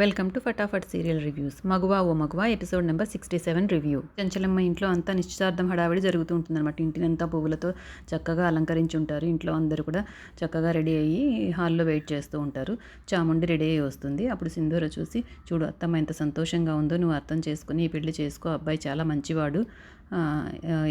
Welcome to Fatafat serial reviews. Maguva O మగువా episode number 67 review. Chenchalamma ఇంట్లో అంతా నిశ్చితార్థం హడావిడి జరుగుతూ ఉంటుందన్నమాట. ఇంటినంతా పువ్వులతో చక్కగా అలంకరించి ఉంటారు. ఇంట్లో అందరూ కూడా చక్కగా రెడీ అయ్యి హాల్లో వెయిట్ చేస్తూ ఉంటారు. చాముండి రెడీ అయ్యి వస్తుంది. అప్పుడు సింధూర చూసి, చూడు అత్తమ్మ ఎంత సంతోషంగా ఉందో, నువ్వు అర్థం చేసుకుని ఈ పెళ్లి చేసుకో, అబ్బాయి చాలా మంచివాడు,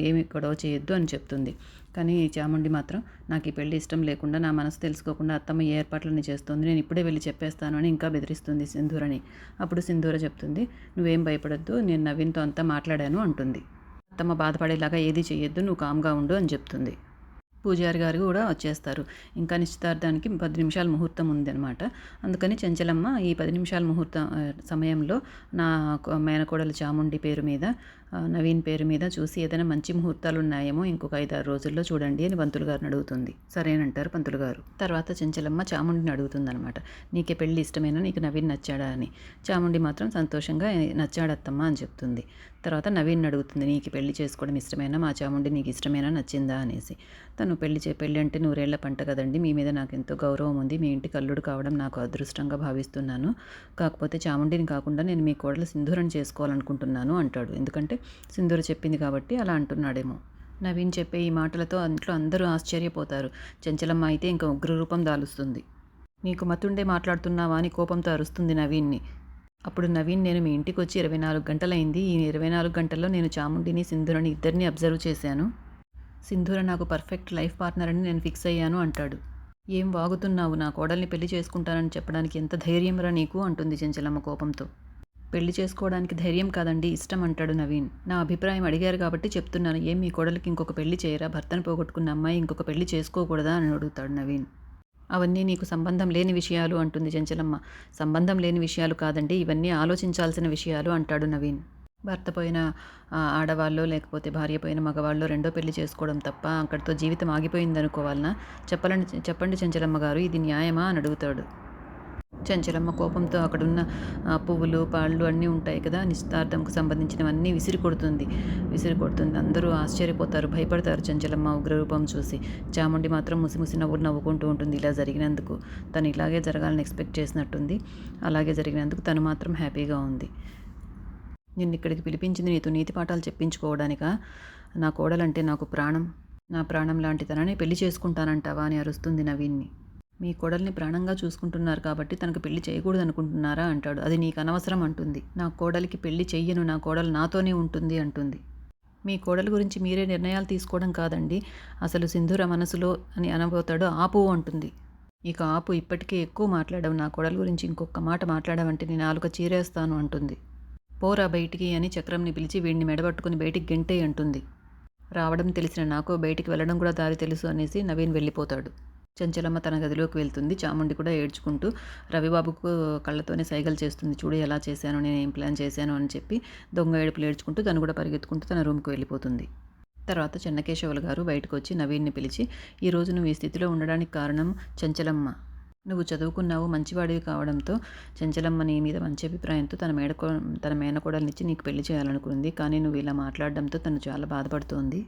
ఏమి గొడవ చేయొద్దు అని చెప్తుంది. కానీ చాముండి మాత్రం నాకు ఈ పెళ్లి ఇష్టం లేకుండా, నా మనసు తెలుసుకోకుండా అత్తమ్మ ఏ ఏర్పాట్లన్నీ చేస్తుంది, నేను ఇప్పుడే వెళ్ళి చెప్పేస్తాను అని ఇంకా బెదిరిస్తుంది సింధూరని. అప్పుడు సింధూర చెప్తుంది, నువ్వేం భయపడద్దు, నేను నవీన్తో అంతా మాట్లాడాను అంటుంది. అత్తమ్మ బాధపడేలాగా ఏది చేయొద్దు, నువ్వు కామ్గా ఉండు అని చెప్తుంది. పూజారి గారు కూడా వచ్చేస్తారు. ఇంకా నిశ్చితార్థానికి 10 నిమిషాల ముహూర్తం ఉందన్నమాట. అందుకని చెంచలమ్మ ఈ 10 నిమిషాల ముహూర్తం సమయంలో నా మేనకోడలు చాముండి పేరు మీద, నవీన్ పేరు మీద చూసి ఏదైనా మంచి ముహూర్తాలు ఉన్నాయేమో ఇంకొక 5-6 రోజుల్లో చూడండి అని పంతులు గారిని అడుగుతుంది. సరేనంటారు పంతులు గారు. తర్వాత చెంచలమ్మ చాముండిని అడుగుతుందనమాట, నీకే పెళ్ళి ఇష్టమేనా, నీకు నవీన్ నచ్చాడా అని. చాముండి మాత్రం సంతోషంగా నచ్చాడత్తమ్మ అని చెప్తుంది. తర్వాత నవీన్ అడుగుతుంది, నీకు పెళ్లి చేసుకోవడం ఇష్టమేనా, మా చాముండి నీకు ఇష్టమేనా, నచ్చిందా అనేసి. తను పెళ్లి అంటే 100 ఏళ్ల పంట కదండి, మీ మీద నాకు ఎంతో గౌరవం ఉంది, మీ ఇంటికి అల్లుడు కావడం నాకు అదృష్టంగా భావిస్తున్నాను, కాకపోతే చాముండిని కాకుండా నేను మీ కోడలు సింధూరని చేసుకోవాలనుకుంటున్నాను అంటాడు. ఎందుకంటే సింధూర చెప్పింది కాబట్టి అలా అంటున్నాడేమో. నవీన్ చెప్పే ఈ మాటలతో ఇంట్లో అందరూ ఆశ్చర్యపోతారు. చెంచలమ్మ అయితే ఇంకా ఉగ్రరూపం దాలుస్తుంది. నీకు మతుండే మాట్లాడుతున్నావా అని కోపంతో అరుస్తుంది నవీన్ని. అప్పుడు నవీన్, నేను మీ ఇంటికి వచ్చి 24 గంటలైంది, ఈ 24 గంటల్లో నేను చాముండిని సింధూరని ఇద్దరిని అబ్జర్వ్ చేశాను, సింధూర నాకు పర్ఫెక్ట్ లైఫ్ పార్ట్నర్ అని నేను ఫిక్స్ అయ్యాను అంటాడు. ఏం వాగుతున్నావు, నా కోడల్ని పెళ్లి చేసుకుంటానని చెప్పడానికి ఎంత ధైర్యంరా నీకు అంటుంది చెంచలమ్మ కోపంతో. పెళ్లి చేసుకోవడానికి ధైర్యం కాదండి, ఇష్టం అంటాడు నవీన్. నా అభిప్రాయం అడిగారు కాబట్టి చెప్తున్నాను, ఏం మీ కోడలికి ఇంకొక పెళ్లి చేయరా, భర్తను పోగొట్టుకున్న అమ్మాయి ఇంకొక పెళ్లి చేసుకోకూడదా అని అడుగుతాడు నవీన్. అవన్నీ నీకు సంబంధం లేని విషయాలు అంటుంది చెంచలమ్మ. సంబంధం లేని విషయాలు కాదండి, ఇవన్నీ ఆలోచించాల్సిన విషయాలు అంటాడు నవీన్. భర్త పోయిన ఆడవాళ్ళు, లేకపోతే భార్య పోయిన మగవాళ్ళు రెండో పెళ్లి చేసుకోవడం తప్ప అక్కడితో జీవితం ఆగిపోయిందనుకోవాలనా? చెప్పండి చెంచలమ్మ గారు, ఇది న్యాయమా అని అడుగుతాడు. చెంచలమ్మ కోపంతో అక్కడున్న పువ్వులు, పళ్ళు అన్నీ ఉంటాయి కదా, నిశ్చితార్థంకు సంబంధించినవన్నీ విసిరి కొడుతుంది. అందరూ ఆశ్చర్యపోతారు, భయపడతారు చెంచలమ్మ ఉగ్రరూపం చూసి. చాముండి మాత్రం ముసిముసి నవ్వులు నవ్వుకుంటూ ఉంటుంది ఇలా జరిగినందుకు. తను ఇలాగే జరగాలని ఎక్స్పెక్ట్ చేసినట్టుంది. అలాగే జరిగినందుకు తను మాత్రం హ్యాపీగా ఉంది. నిన్ను ఇక్కడికి పిలిపించింది నీతో నీతి పాఠాలు చెప్పించుకోవడానికా? నా కోడలంటే నాకు ప్రాణం, నా ప్రాణం లాంటి తనని పెళ్లి చేసుకుంటానంటావా అని అరుస్తుంది నవీన్ని. మీ కోడల్ని ప్రాణంగా చూసుకుంటున్నారు కాబట్టి తనకు పెళ్లి చేయకూడదు అనుకుంటున్నారా అంటాడు. అది నీకు అనవసరం అంటుంది. నా కోడలికి పెళ్లి చెయ్యను, నా కోడలు నాతోనే ఉంటుంది అంటుంది. మీ కోడలి గురించి మీరే నిర్ణయాలు తీసుకోవడం కాదండి, అసలు సింధూర మనసులో అని అనబోతాడు. ఆపు అంటుంది. ఇక ఆపు, ఇప్పటికే ఎక్కువ మాట్లాడావు, నా కోడలి గురించి ఇంకొక మాట మాట్లాడావంటే నేను నాలుక చీరేస్తాను అంటుంది. పోరా బయటికి అని చక్రంని పిలిచి వీడిని మెడబట్టుకుని బయటికి గెంటే అంటుంది. రావడం తెలిసిన నాకు బయటికి వెళ్ళడం కూడా దారి తెలుసు అనేసి నవీన్ వెళ్ళిపోతాడు. చెంచలమ్మ తన గదిలోకి వెళ్తుంది. చాముండి కూడా ఏడ్చుకుంటూ రవిబాబుకు కళ్ళతోనే సైగలు చేస్తుంది. చూడు ఎలా చేశాను, నేను ఏం ప్లాన్ చేశాను అని చెప్పి దొంగ ఏడుపులు ఏడ్చుకుంటూ తను కూడా పరిగెత్తుకుంటూ తన రూమ్కి వెళ్ళిపోతుంది. తర్వాత చెన్నకేశవులు గారు బయటకు వచ్చి నవీన్ని పిలిచి, ఈరోజు నువ్వు ఈ స్థితిలో ఉండడానికి కారణం చెంచలమ్మ, నువ్వు చదువుకున్నావు, మంచివాడివి కావడంతో చెంచలమ్మ నీ మీద మంచి అభిప్రాయంతో తన మేనకోడల్నిచ్చి నీకు పెళ్లి చేయాలనుకుంది, కానీ నువ్వు ఇలా మాట్లాడడంతో తను చాలా బాధపడుతోంది.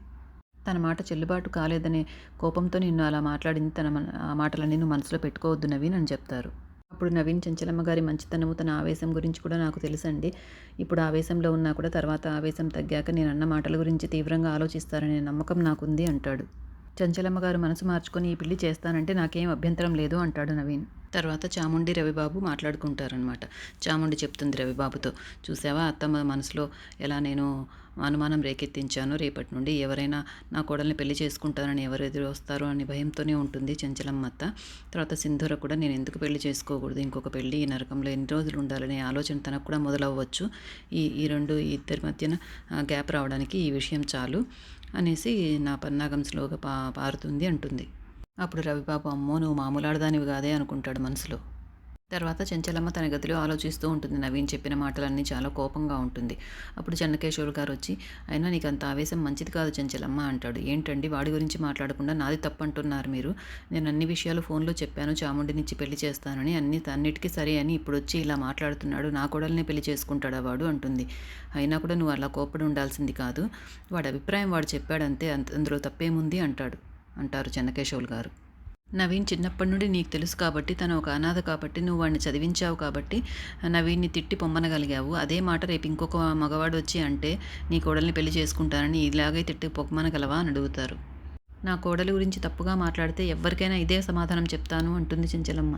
తన మాట చెల్లుబాటు కాలేదనే కోపంతో నిన్ను అలా మాట్లాడింది, ఆ మాటలన్నీ నువ్వు మనసులో పెట్టుకోవద్దు నవీన్ అని చెప్తారు. అప్పుడు నవీన్, చెంచలమ్మ గారి మంచితనము, తన ఆవేశం గురించి కూడా నాకు తెలుసండి, ఇప్పుడు ఆవేశంలో ఉన్నా కూడా తర్వాత ఆవేశం తగ్గాక నేను అన్న మాటల గురించి తీవ్రంగా ఆలోచిస్తారనే నమ్మకం నాకుంది అంటాడు. చెంచలమ్మ గారు మనసు మార్చుకొని ఈ పెళ్లి చేస్తానంటే నాకేం అభ్యంతరం లేదు అంటాడు నవీన్. తర్వాత చాముండి రవిబాబు మాట్లాడుకుంటారనమాట. చాముండి చెప్తుంది రవిబాబుతో, చూసావా అత్తమ్మ మనసులో ఎలా నేను అనుమానం రేకెత్తించాను, రేపటి నుండి ఎవరైనా నా కోడల్ని పెళ్లి చేసుకుంటారని ఎవరు ఎదురు వస్తారో అని భయంతోనే ఉంటుంది చెంచలమ్మ అత్త. తర్వాత సింధూర కూడా నేను ఎందుకు పెళ్లి చేసుకోకూడదు, ఇంకొక పెళ్లి ఈ నరకంలో ఎన్ని రోజులు ఉండాలనే ఆలోచన తనకు కూడా మొదలవ్వచ్చు, ఈ ఇద్దరి మధ్యన గ్యాప్ రావడానికి ఈ విషయం చాలు అనేసి నా పన్నాగం స్లోగా పారుతుంది అంటుంది. అప్పుడు రవిబాబు, అమ్మో నువ్వు మామూలాడదానివి కాదే అనుకుంటాడు మనసులో. తర్వాత చెంచలమ్మ తన గదిలో ఆలోచిస్తూ ఉంటుంది. నవీన్ చెప్పిన మాటలన్నీ చాలా కోపంగా ఉంటుంది. అప్పుడు చెన్నకేశ్వర్ గారు వచ్చి, అయినా నీకు అంత ఆవేశం మంచిది కాదు చెంచలమ్మ అంటాడు. ఏంటండి వాడి గురించి మాట్లాడకుండా నాది తప్పంటున్నారు మీరు, నేను అన్ని విషయాలు ఫోన్లో చెప్పాను, చాముండినిచ్చి పెళ్లి చేస్తానని, అన్నిటికీ సరే అని ఇప్పుడు వచ్చి ఇలా మాట్లాడుతున్నాడు, నా కోడల్ని పెళ్లి చేసుకుంటాడా వాడు అంటుంది. అయినా కూడా నువ్వు అలా కోపడి ఉండాల్సింది కాదు, వాడి అభిప్రాయం వాడు చెప్పాడంతే, అందులో తప్పేముంది అంటారు చెన్నకేశవులు గారు. నవీన్ చిన్నప్పటి నుండి నీకు తెలుసు కాబట్టి తను ఒక అనాథ కాబట్టి నువ్వు వాడిని చదివించావు కాబట్టి నవీన్ని తిట్టి పొమ్మనగలిగావు. అదే మాట రేపు ఇంకొక మగవాడు వచ్చి అంటే నీ కోడల్ని పెళ్లి చేసుకుంటానని ఇలాగే తిట్టి పొమ్మనగలవా అని అడుగుతారు. నా కోడలి గురించి తప్పుగా మాట్లాడితే ఎవ్వరికైనా ఇదే సమాధానం చెప్తాను అంటుంది చెంచలమ్మ.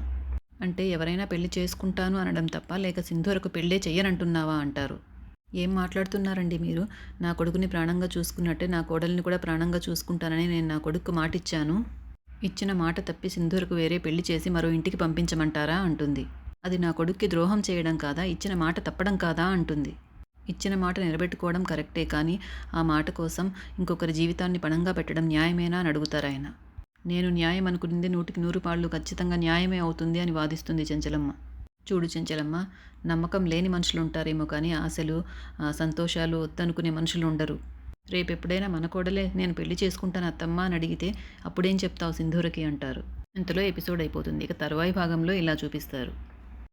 అంటే ఎవరైనా పెళ్లి చేసుకుంటాను అనడం తప్ప లేక సింధూరకు పెళ్ళే చెయ్యనంటున్నావా అంటారు. ఏం మాట్లాడుతున్నారండి మీరు? నా కొడుకుని ప్రాణంగా చూసుకున్నట్టే నా కోడల్ని కూడా ప్రాణంగా చూసుకుంటానని నేను నా కొడుకు మాటిచ్చాను. ఇచ్చిన మాట తప్పి సింధూరకు వేరే పెళ్లి చేసి మరో ఇంటికి పంపించమంటారా అంటుంది. అది నా కొడుక్కి ద్రోహం చేయడం కాదా, ఇచ్చిన మాట తప్పడం కాదా అంటుంది. ఇచ్చిన మాట నిలబెట్టుకోవడం కరెక్టే కానీ ఆ మాట కోసం ఇంకొకరి జీవితాన్ని పణంగా పెట్టడం న్యాయమేనా అని అడుగుతారాయన. నేను న్యాయం అనుకునింది 100కి 100 పాళ్ళు ఖచ్చితంగా న్యాయమే అవుతుంది అని వాదిస్తుంది చెంచలమ్మ. చూడు చెంచలమ్మ, నమ్మకం లేని మనుషులు ఉంటారేమో కానీ ఆశలు సంతోషాలు వద్దనుకునే మనుషులు ఉండరు. రేపెప్పుడైనా మన కోడలే నేను పెళ్లి చేసుకుంటాను అత్తమ్మ అని అడిగితే అప్పుడేం చెప్తావు సింధూరకి అంటారు. ఇంతలో ఎపిసోడ్ అయిపోతుంది. ఇక తరువాయి భాగంలో ఇలా చూపిస్తారు.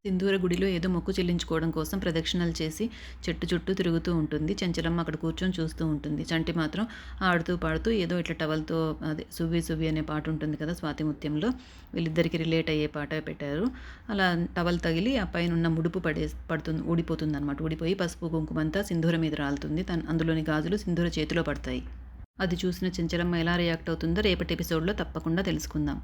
సింధూర గుడిలో ఏదో మొక్కు చెల్లించుకోవడం కోసం ప్రదక్షిణలు చేసి చెట్టు చుట్టూ తిరుగుతూ ఉంటుంది. చెంచలమ్మ అక్కడ కూర్చొని చూస్తూ ఉంటుంది. చంటి మాత్రం ఆడుతూ పాడుతూ ఏదో ఇట్లా టవల్తో అదే సువ్వి సువ్వి అనే పాట ఉంటుంది కదా స్వాతి ముత్యంలో, వీళ్ళిద్దరికి రిలేట్ అయ్యే పాట పెట్టారు. అలా టవల్ తగిలి ఆ పైన ఉన్న ముడుపు పడుతుంది, ఊడిపోతుంది అనమాట. ఊడిపోయి పసుపు కుంకుమంతా సింధూర మీద రాలుతుంది. అందులోని గాజులు సింధూర చేతిలో పడతాయి. అది చూసిన చెంచలమ్మ ఎలా రియాక్ట్ అవుతుందో రేపటి ఎపిసోడ్లో తప్పకుండా తెలుసుకుందాం.